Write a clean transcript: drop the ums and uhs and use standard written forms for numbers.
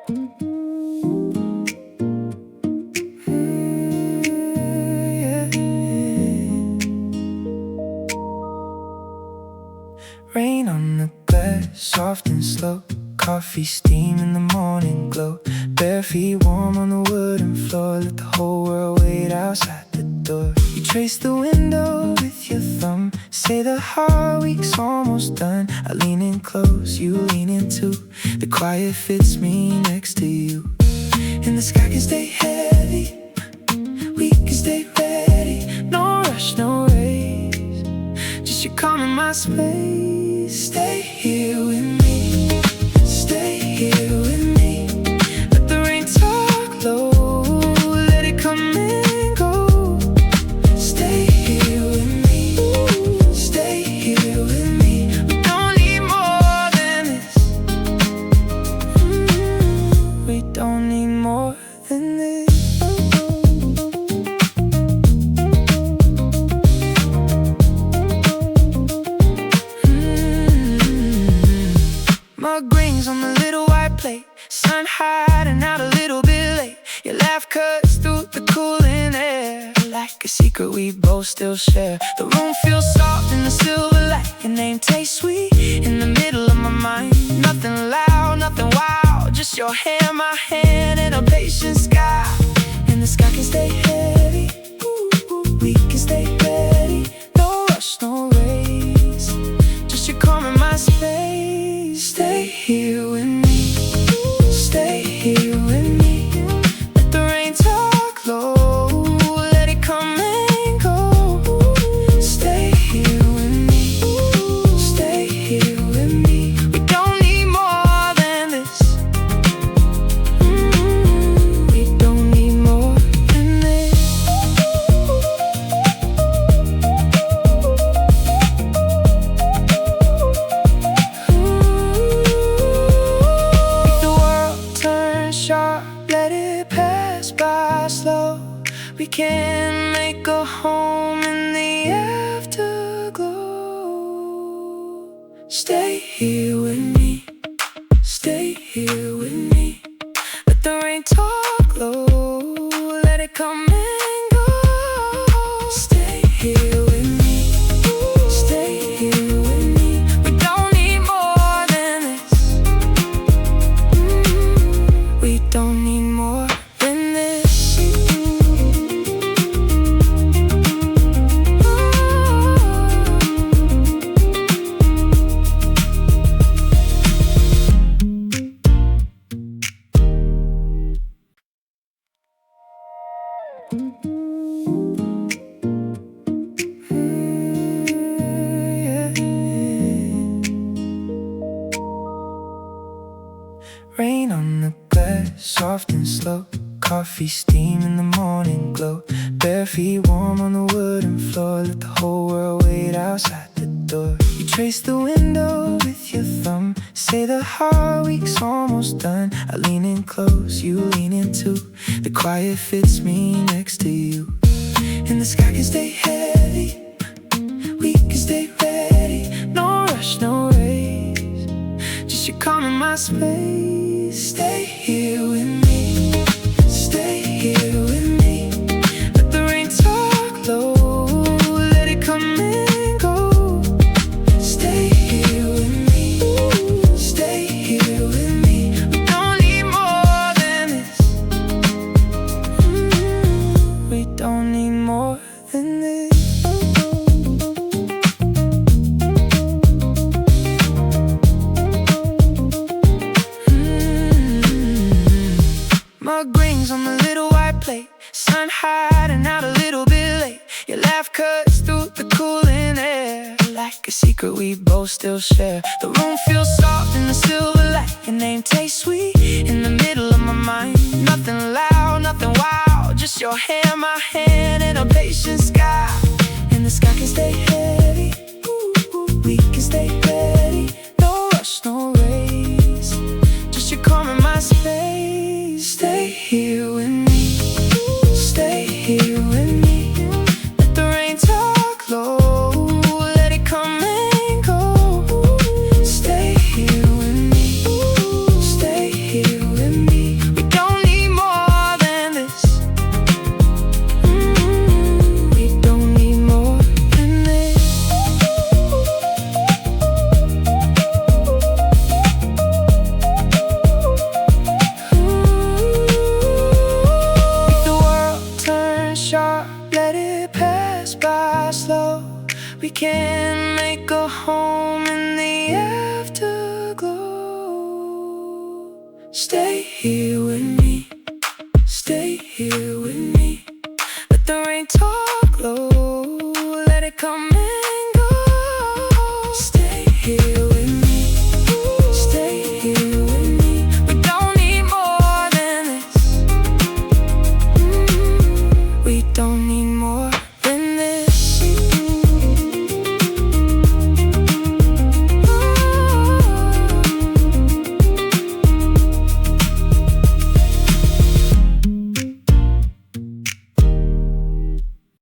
Rain on the glass, soft and slow. Coffee steam in the morning glow. Bare feet warm on the wooden floor. Let the whole world wait outside the door. You trace the window with your thumb. Say the hard week's almost done. I lean in close, you lean in too. The quiet fits me next to you. And the sky can stay heavy, we can stay ready. No rush, no race, just you calm in my space. Stay here with me, stay here with me. Let the rain talk low, let it come and go. Stay here with me, stay here with me. We don't need more than this. We don't need more than this. Mug rings on the little white plate. Sun hiding out a little bit late. Your laugh cuts through the cooling air. Like a secret we both still share. The room feels soft in the silver light. Your name tastes sweet in the middle of my mind. Nothing loud, nothing wild, just your hand, my hand, and a patient sky. And the sky can stay heavy, we can stay ready. No rush, no race, just you calm in my space. Stay here with me, stay here with me. Let the rain talk low, let it come and go. Stay here with me, stay here with me. We don't need more than this. We don't need more than this. If the world turns sharp, let it pass by slow. We can make a home in the afterglow. Stay here with me, stay here with me. Let the rain talk low, let it come and go. Stay here with me, stay here with me. We don't need more than this. We don't need more than this. Rain on the glass, soft and slow. Coffee steam in the morning glow. Bare feet warm on the wooden floor. Let the whole world wait outside the door. You trace the window with your thumb. Say the hard week's almost done. I lean in close, you lean in too. The quiet fits me next to you. And the sky can stay heavy, we can stay ready. No rush, no race, just you calm in my space. Stay here with me, stay here with me. Let the rain talk low, let it come and go. Stay here with me, stay here with me. We don't need more than this. We don't need more than this. Mug rings on the little white plate. Sun hiding out a little bit late. Your laugh cuts through the cooling air. Like a secret we both still share. The room feels soft in the silver light. Your name tastes sweet in the middle of my mind. Nothing loud, nothing wild, just your hand, my hand, and a patient sky. And the sky can stay heavy, we can stay ready. No rush, no race, just you calm in my space. Stay here with me, stay here with me. Let the rain talk low, let it come and go. Stay here with me, stay here with me. Stay here